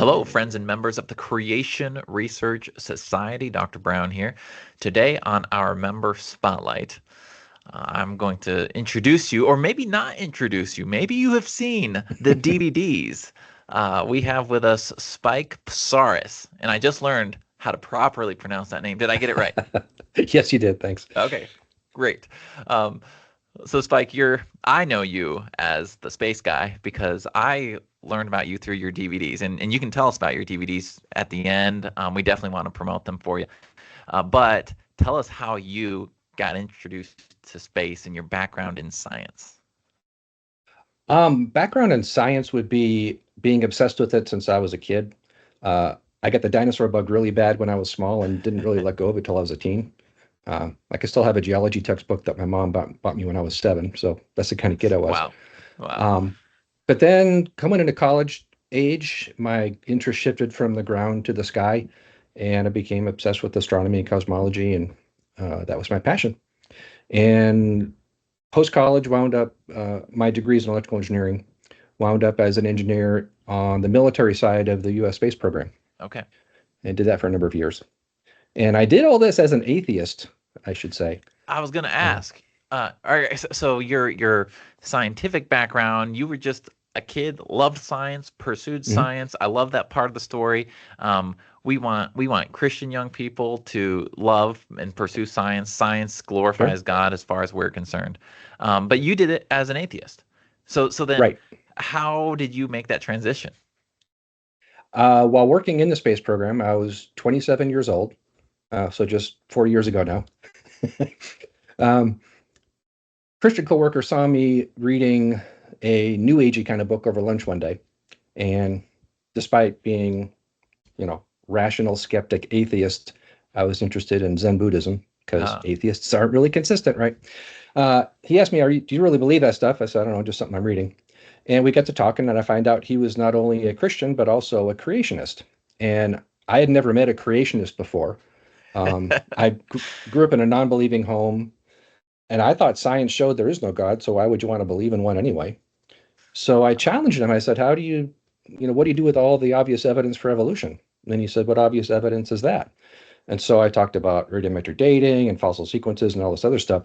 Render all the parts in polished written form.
Hello, friends and members of the Creation Research Society. Dr. Brown here. Today on our member spotlight, I'm going to introduce you, or maybe not introduce you. Maybe you have seen the DVDs. We have with us Spike Psarris, and I just learned how to properly pronounce that name. Did I get it right? Yes, you did. Thanks. Okay, great. Um, so Spike, I know you as the space guy because I learned about you through your DVDs, and you can tell us about your DVDs at the end. We definitely want to promote them for you. But tell us how you got introduced to space and your background in science. Background in science would be being obsessed with it since I was a kid. I got the dinosaur bug really bad when I was small and didn't really let go of it till I was a teen. I could still have a geology textbook that my mom bought me when I was 7. So that's the kind of kid I was. Wow. Wow. But then coming into college age, my interest shifted from the ground to the sky, and I became obsessed with astronomy and cosmology, and that was my passion. And post-college wound up, my degrees in electrical engineering, wound up as an engineer on the military side of the U.S. space program. Okay. And did that for a number of years. And I did all this as an atheist, I should say. I was going to ask. All right, so your scientific background, you were just a kid, loved science, pursued science. I love that part of the story. We want Christian young people to love and pursue science. Science glorifies God as far as we're concerned. But you did it as an atheist. So then, Right. How did you make that transition? While working in the space program, I was 27 years old, so just 4 years ago now. Christian coworker saw me reading a new agey kind of book over lunch one day, and despite being, rational, skeptic, atheist, I was interested in Zen Buddhism because atheists aren't really consistent, right? He asked me, do you really believe that stuff? I said, I don't know, just something I'm reading. And we got to talking, and I find out he was not only a Christian, but also a creationist. And I had never met a creationist before. I grew up in a non-believing home, and I thought science showed there is no God, so why would you want to believe in one anyway? So I challenged him. I said, what do you do with all the obvious evidence for evolution? And he said, what obvious evidence is that? And so I talked about radiometric dating and fossil sequences and all this other stuff.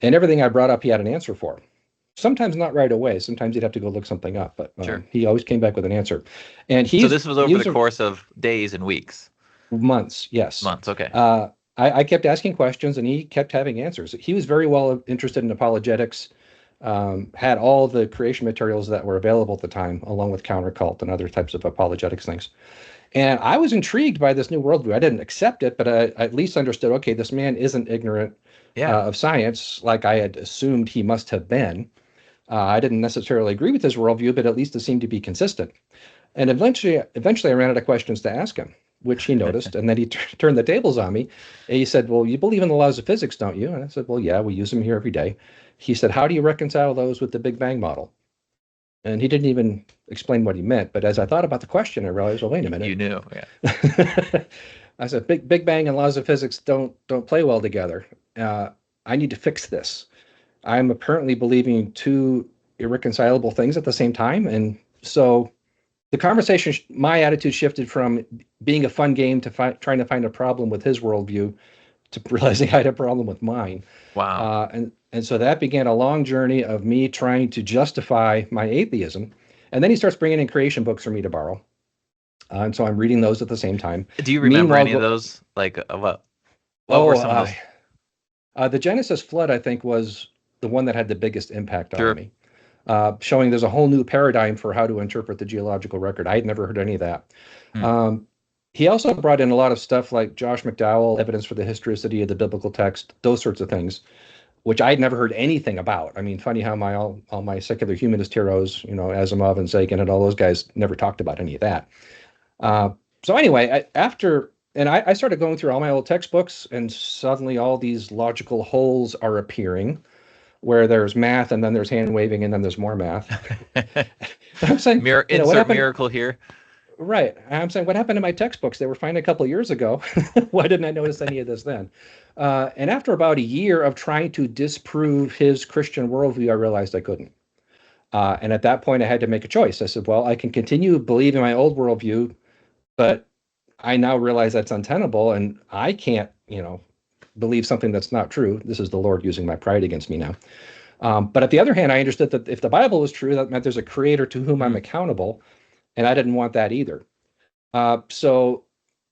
And everything I brought up, he had an answer for. Sometimes not right away. Sometimes he'd have to go look something up, but Sure. He always came back with an answer. And So this was over the course of days and weeks? Months, yes. Months, okay. I kept asking questions, and he kept having answers. He was very well interested in apologetics, had all the creation materials that were available at the time, along with countercult and other types of apologetics things. And I was intrigued by this new worldview. I didn't accept it, but I at least understood, okay, this man isn't ignorant of science like I had assumed he must have been. I didn't necessarily agree with his worldview, but at least it seemed to be consistent. And eventually I ran out of questions to ask him, which he noticed. And then he turned the tables on me. And he said, well, you believe in the laws of physics, don't you? And I said, well, yeah, we use them here every day. He said, how do you reconcile those with the Big Bang model? And he didn't even explain what he meant. But as I thought about the question, I realized, well, wait a minute. You knew, yeah. I said, Big Bang and laws of physics don't play well together. I need to fix this. I'm apparently believing two irreconcilable things at the same time. And so the conversation, my attitude shifted from being a fun game to trying to find a problem with his worldview to realizing I had a problem with mine. Wow. And so that began a long journey of me trying to justify my atheism. And then he starts bringing in creation books for me to borrow. And so I'm reading those at the same time. Do you remember any of those? Like, what were some of those? The Genesis flood, I think, was the one that had the biggest impact on me, showing there's a whole new paradigm for how to interpret the geological record. I had never heard any of that. He also brought in a lot of stuff like Josh McDowell, evidence for the historicity of the biblical text, those sorts of things, which I had never heard anything about. I mean, funny how all my secular humanist heroes, Asimov and Sagan and all those guys never talked about any of that. So anyway, I started going through all my old textbooks, and suddenly all these logical holes are appearing where there's math and then there's hand waving and then there's more math. I'm saying, insert miracle here. Right. I'm saying, what happened to my textbooks? They were fine a couple of years ago. Why didn't I notice any of this then? And after about a year of trying to disprove his Christian worldview, I realized I couldn't. And at that point, I had to make a choice. I said, well, I can continue believing my old worldview But I now realize that's untenable, and I can't, believe something that's not true. This is the Lord using my pride against me now. But at the other hand, I understood that if the Bible was true, that meant there's a creator to whom I'm Mm. accountable, and I didn't want that either. So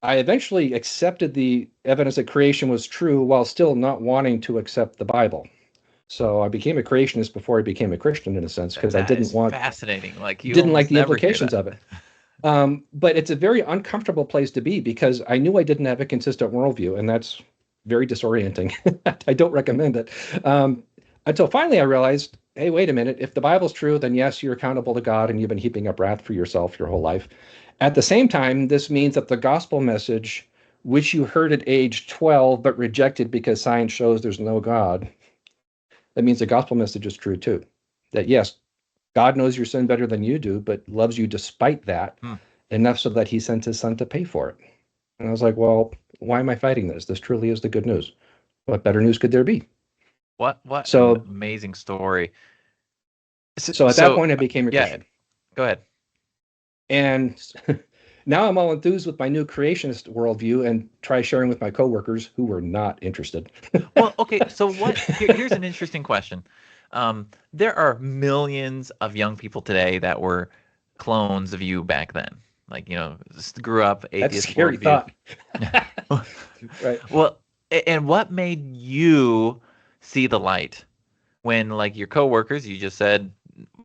I eventually accepted the evidence that creation was true while still not wanting to accept the Bible. So I became a creationist before I became a Christian in a sense because I That didn't is want fascinating. Like you didn't like almost the never hear implications that. of it. But it's a very uncomfortable place to be because I knew I didn't have a consistent worldview, and that's very disorienting. I don't recommend it. Until finally I realized, hey, wait a minute. If the Bible's true, then yes, you're accountable to God and you've been heaping up wrath for yourself your whole life. At the same time, this means that the gospel message, which you heard at age 12 but rejected because science shows there's no God, that means the gospel message is true too. That yes, God knows your sin better than you do, but loves you despite that, Hmm. enough so that he sent his son to pay for it. And I was like, well, why am I fighting this? This truly is the good news. What better news could there be? What an So, amazing story. So, so at that so point, I became a yeah, Christian. go ahead. And now I'm all enthused with my new creationist worldview and try sharing with my coworkers who were not interested. Well, okay, so here's an interesting question. There are millions of young people today that were clones of you back then. Like, just grew up That's a atheist scary worldview. thought. Right. Well, and what made you see the light when, like, your coworkers, you just said,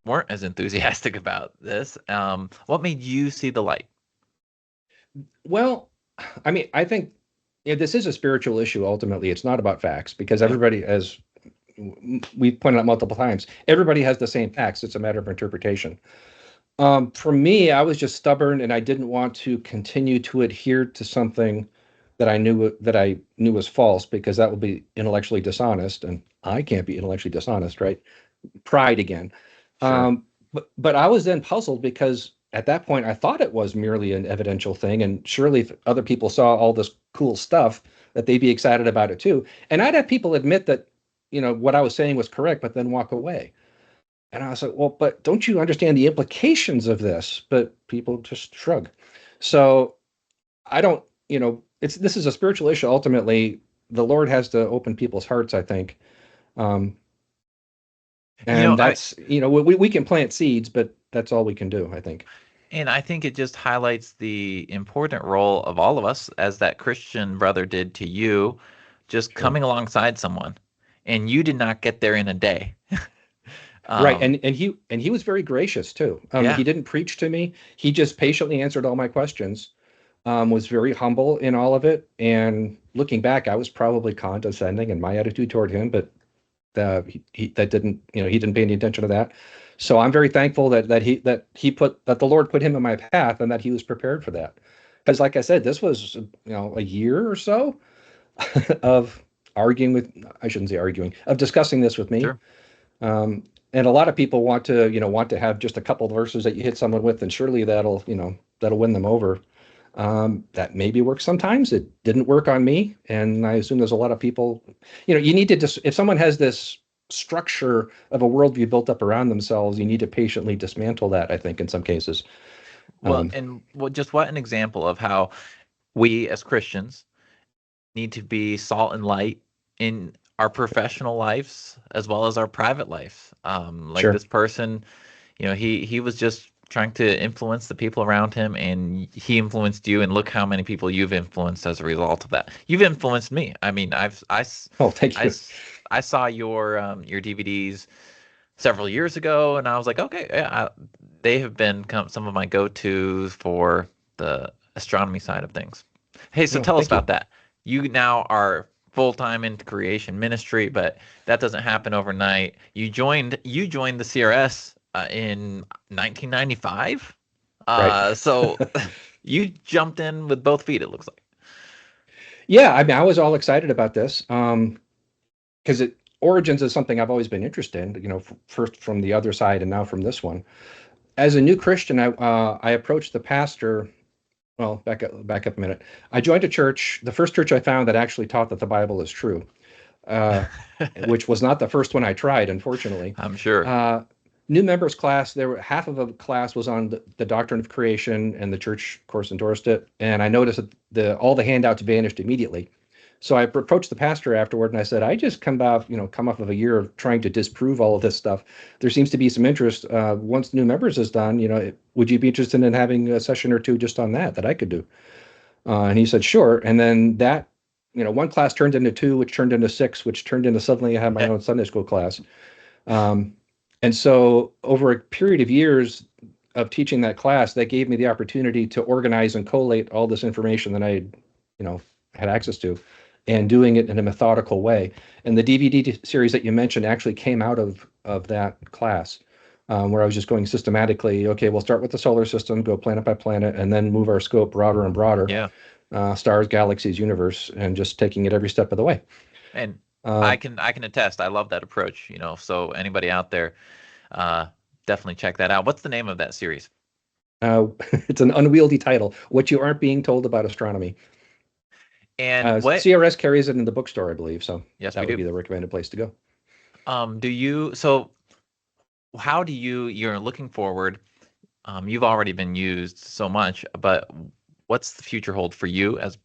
weren't as enthusiastic about this? What made you see the light? Well, I mean, I think this is a spiritual issue ultimately. It's not about facts because Yeah, everybody, as we've pointed out multiple times, everybody has the same facts. It's a matter of interpretation. For me, I was just stubborn and I didn't want to continue to adhere to something that I knew was false because that would be intellectually dishonest, and I can't be intellectually dishonest, right? Pride again. sure. But I was then puzzled because at that point I thought it was merely an evidential thing, and surely if other people saw all this cool stuff, that they'd be excited about it too. And I'd have people admit that, what I was saying was correct, but then walk away. And I was like, well, but don't you understand the implications of this? But people just shrug. So I don't, this is a spiritual issue. Ultimately, the Lord has to open people's hearts, I think. Um, You know, and I that's, we can plant seeds, but that's all we can do, I think. And I think it just highlights the important role of all of us, as that Christian brother did to you, just Sure. coming alongside someone. And you did not get there in a day. Right. Um, And he was very gracious too. yeah, He didn't preach to me. He just patiently answered all my questions. Was very humble in all of it. And looking back, I was probably condescending in my attitude toward him, but that didn't, he didn't pay any attention to that. So I'm very thankful that the Lord put him in my path and that he was prepared for that. Because like I said, this was, a year or so of arguing with, I shouldn't say arguing, of discussing this with me. sure. And a lot of people want to have just a couple of verses that you hit someone with, and surely that'll win them over. That maybe works sometimes. It didn't work on me, and I assume there's a lot of people. You need to if someone has this structure of a worldview built up around themselves, you need to patiently dismantle that. I think in some cases. Well, Um, and just what an example of how we as Christians need to be salt and light in our professional lives as well as our private lives. Like sure. this person, he was just trying to influence the people around him, and he influenced you. And look how many people you've influenced as a result of that. You've influenced me. I mean, Oh, thank you. I saw your DVDs several years ago, and I was like, okay, yeah, they have been some of my go-tos for the astronomy side of things. Hey, so Oh, tell us thank you. about that. You now are full-time into creation ministry, but that doesn't happen overnight. You joined the CRS in 1995. Right. So you jumped in with both feet, it looks like. Yeah, I mean, I was all excited about this. Because origins is something I've always been interested in, first from the other side and now from this one. As a new Christian, I approached the pastor. Well, back up a minute. I joined a church, the first church I found that actually taught that the Bible is true, uh, which was not the first one I tried, unfortunately. I'm sure. Uh, New members class, there were half of a class was on the doctrine of creation, and the church, of course, endorsed it. And I noticed that all the handouts vanished immediately. So I approached the pastor afterward and I said, I just come off of a year of trying to disprove all of this stuff. There seems to be some interest. Once new members is done, would you be interested in having a session or two just on that I could do? And he said, sure. And then that, one class turned into two, which turned into six, which turned into suddenly I had my own Sunday school class. And so over a period of years of teaching that class, that gave me the opportunity to organize and collate all this information that I, had access to, and doing it in a methodical way. And the DVD series that you mentioned actually came out of that class, where I was just going systematically. Okay, we'll start with the solar system, go planet by planet, and then move our scope broader and broader. Yeah. Stars, galaxies, universe, and just taking it every step of the way. And I can attest. I love that approach. So anybody out there, definitely check that out. What's the name of that series? It's an unwieldy title. What You Aren't Being Told About Astronomy. And CRS carries it in the bookstore, I believe. So yes, that would be the recommended place to go. How do you're looking forward? You've already been used so much, but what's the future hold for you as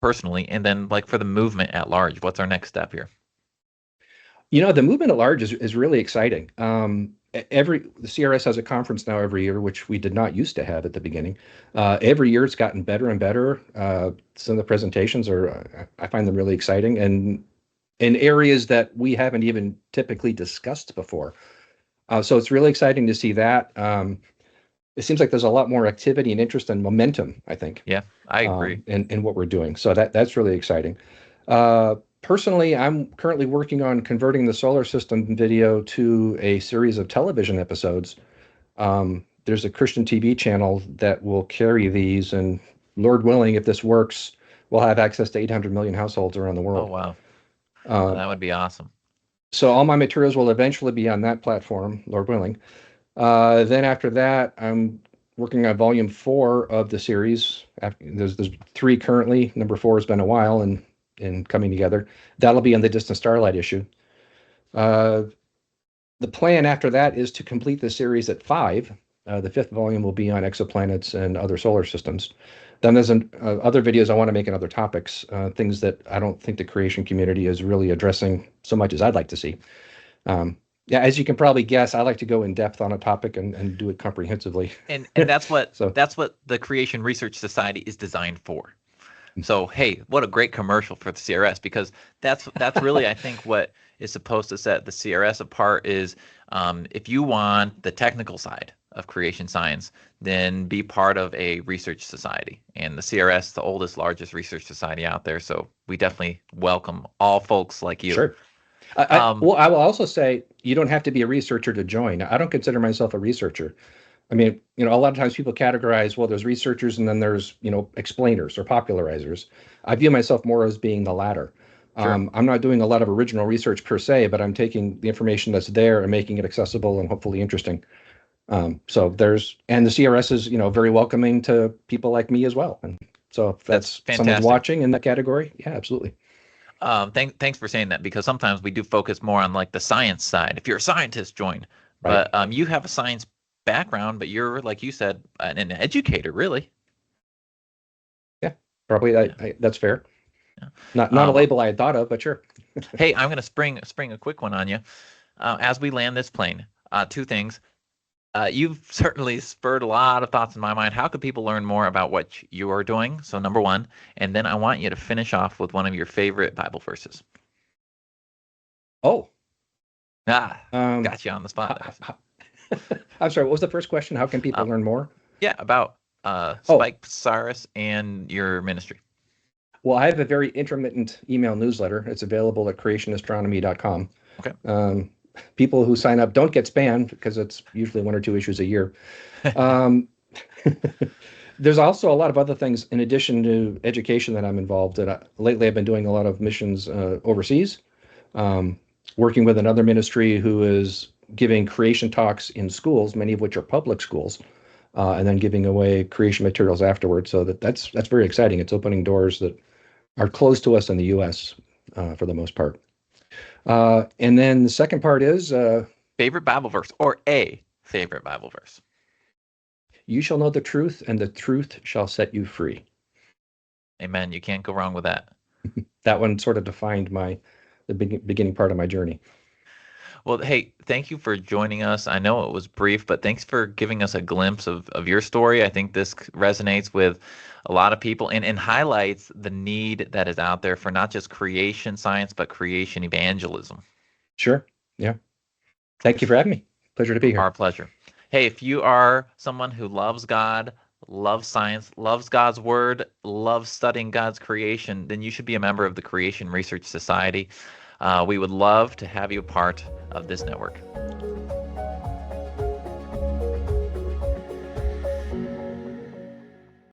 personally, and then like for the movement at large? What's our next step here? The movement at large is really exciting. The CRS has a conference now every year, which we did not used to have at the beginning. Every year it's gotten better and better. Some of the presentations I find them really exciting, and in areas that we haven't even typically discussed before. So it's really exciting to see that. It seems like there's a lot more activity and interest and momentum, I think. Yeah, I agree. In what we're doing. So that's really exciting. Personally, I'm currently working on converting the solar system video to a series of television episodes. There's a Christian TV channel that will carry these, and Lord willing, if this works, we'll have access to 800 million households around the world. Oh, wow. That would be awesome. So all my materials will eventually be on that platform, Lord willing. Then after that, I'm working on volume 4 of the series. There's 3 currently. Number 4 has been a while and coming together. That'll be on the Distant Starlight issue. The plan after that is to complete the series at 5. The 5th volume will be on exoplanets and other solar systems. Then there's other videos I want to make on other topics, things that I don't think the creation community is really addressing so much as I'd like to see. Yeah, as you can probably guess, I like to go in depth on a topic and do it comprehensively. And that's what that's what the Creation Research Society is designed for. So hey, what a great commercial for the CRS, because that's really I think what is supposed to set the CRS apart is if you want the technical side of creation science, then be part of a research society. And the CRS, the oldest, largest research society out there. So we definitely welcome all folks like you. Sure. I will also say you don't have to be a researcher to join. I don't consider myself a researcher. I mean, a lot of times people categorize, well, there's researchers and then there's, explainers or popularizers. I view myself more as being the latter. Sure. I'm not doing a lot of original research per se, but I'm taking the information that's there and making it accessible and hopefully interesting. And the CRS is, very welcoming to people like me as well. And so if that's someone's watching in that category, yeah, absolutely. Thanks for saying that, because sometimes we do focus more on like the science side. If you're a scientist, join. Right. But you have a science background, but you're, like you said, an educator, really. Yeah, probably. That's fair. Yeah. Not a label I had thought of, but sure. Hey, I'm going to spring a quick one on you. As we land this plane, 2 things. You've certainly spurred a lot of thoughts in my mind. How could people learn more about what you are doing? So number 1, and then I want you to finish off with one of your favorite Bible verses. Oh. Got you on the spot. I'm sorry, what was the first question? How can people learn more? Yeah, about Spike Psarris and your ministry. Well, I have a very intermittent email newsletter. It's available at creationastronomy.com. Okay. People who sign up don't get spammed because it's usually 1 or 2 issues a year. There's also a lot of other things in addition to education that I'm involved in. Lately, I've been doing a lot of missions overseas, working with another ministry who is giving creation talks in schools, many of which are public schools, and then giving away creation materials afterwards. So that's very exciting. It's opening doors that are closed to us in the U.S. For the most part. And then the second part is Favorite Bible verse or a favorite Bible verse? You shall know the truth, and the truth shall set you free. Amen. You can't go wrong with that. That one sort of defined the beginning part of my journey. Well, hey, thank you for joining us. I know it was brief, but thanks for giving us a glimpse of your story. I think this resonates with a lot of people and highlights the need that is out there for not just creation science, but creation evangelism. Sure. Yeah. Thank you for having me. Pleasure to be here. Our pleasure. Hey, if you are someone who loves God, loves science, loves God's word, loves studying God's creation, then you should be a member of the Creation Research Society. We would love to have you a part of this network.